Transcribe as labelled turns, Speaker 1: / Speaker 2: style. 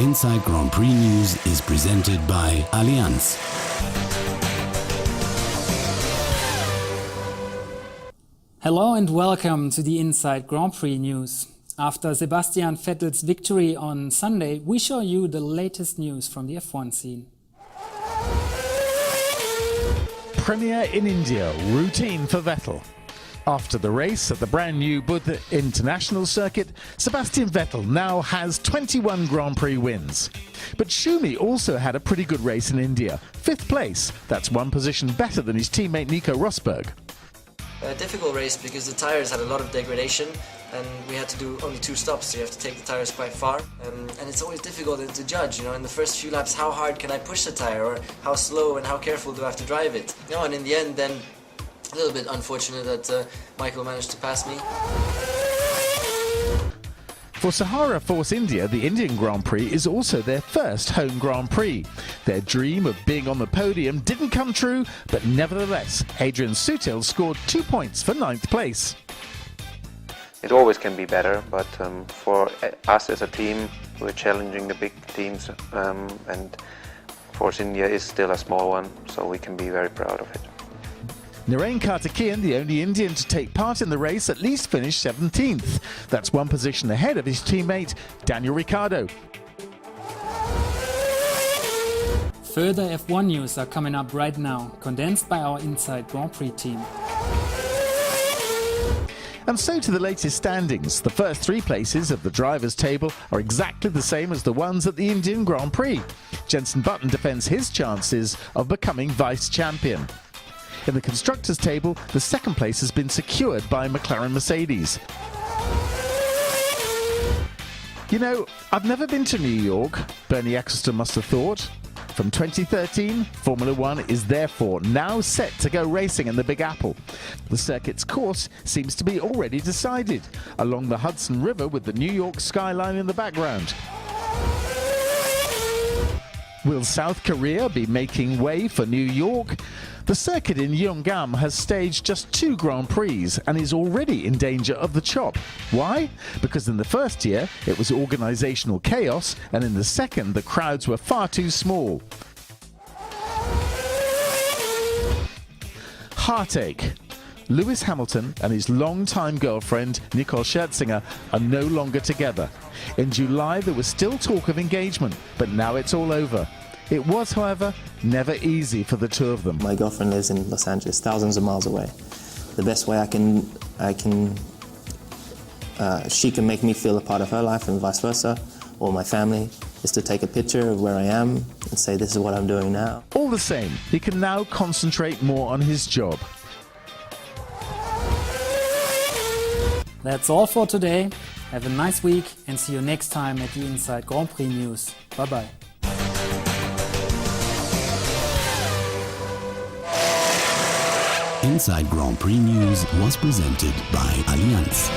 Speaker 1: Inside Grand Prix News is presented by Allianz.
Speaker 2: Hello and welcome to the Inside Grand Prix News. After Sebastian Vettel's victory on Sunday, we show you the latest news from the F1 scene.
Speaker 3: Premiere in India, routine for Vettel. After the race at the brand new Buddha International Circuit, Sebastian Vettel now has 21 Grand Prix wins. But Schumi also had a pretty good race in India. 5th place, that's one position better than his teammate Nico Rosberg.
Speaker 4: A difficult race because the tires had a lot of degradation and we had to do only 2 stops, so you have to take the tires quite far. And it's always difficult to judge, in the first few laps, how hard can I push the tire or how slow and how careful do I have to drive it. And in the end then, a little bit unfortunate that Michael managed to pass me.
Speaker 3: For Sahara Force India, the Indian Grand Prix is also their first home Grand Prix. Their dream of being on the podium didn't come true, but nevertheless, Adrian Sutil scored 2 points for 9th place.
Speaker 5: It always can be better, but for us as a team, we're challenging the big teams, and Force India is still a small one, so we can be very proud of it.
Speaker 3: Narain Karthikeyan, the only Indian to take part in the race, at least finished 17th. That's one position ahead of his teammate, Daniel Ricciardo.
Speaker 2: Further F1 news are coming up right now, condensed by our Inside Grand Prix team.
Speaker 3: And so to the latest standings. The first 3 places of the drivers' table are exactly the same as the ones at the Indian Grand Prix. Jenson Button defends his chances of becoming vice-champion. In the constructors' table, the 2nd place has been secured by McLaren Mercedes. I've never been to New York, Bernie Eccleston must have thought. From 2013, Formula One is therefore now set to go racing in the Big Apple. The circuit's course seems to be already decided, along the Hudson River with the New York skyline in the background. Will South Korea be making way for New York? The circuit in Yeongam has staged just 2 Grand Prix and is already in danger of the chop. Why? Because in the first year it was organisational chaos, and in the second the crowds were far too small. Heartache. Lewis Hamilton and his longtime girlfriend Nicole Scherzinger are no longer together. In July there was still talk of engagement, but now it's all over. It was, however, never easy for the two of them.
Speaker 6: My girlfriend lives in Los Angeles, thousands of miles away. The best way she can make me feel a part of her life and vice versa, or my family, is to take a picture of where I am and say, this is what I'm doing now.
Speaker 3: All the same, he can now concentrate more on his job.
Speaker 2: That's all for today. Have a nice week and see you next time at the Inside Grand Prix News. Bye-bye.
Speaker 1: Inside Grand Prix News was presented by Allianz.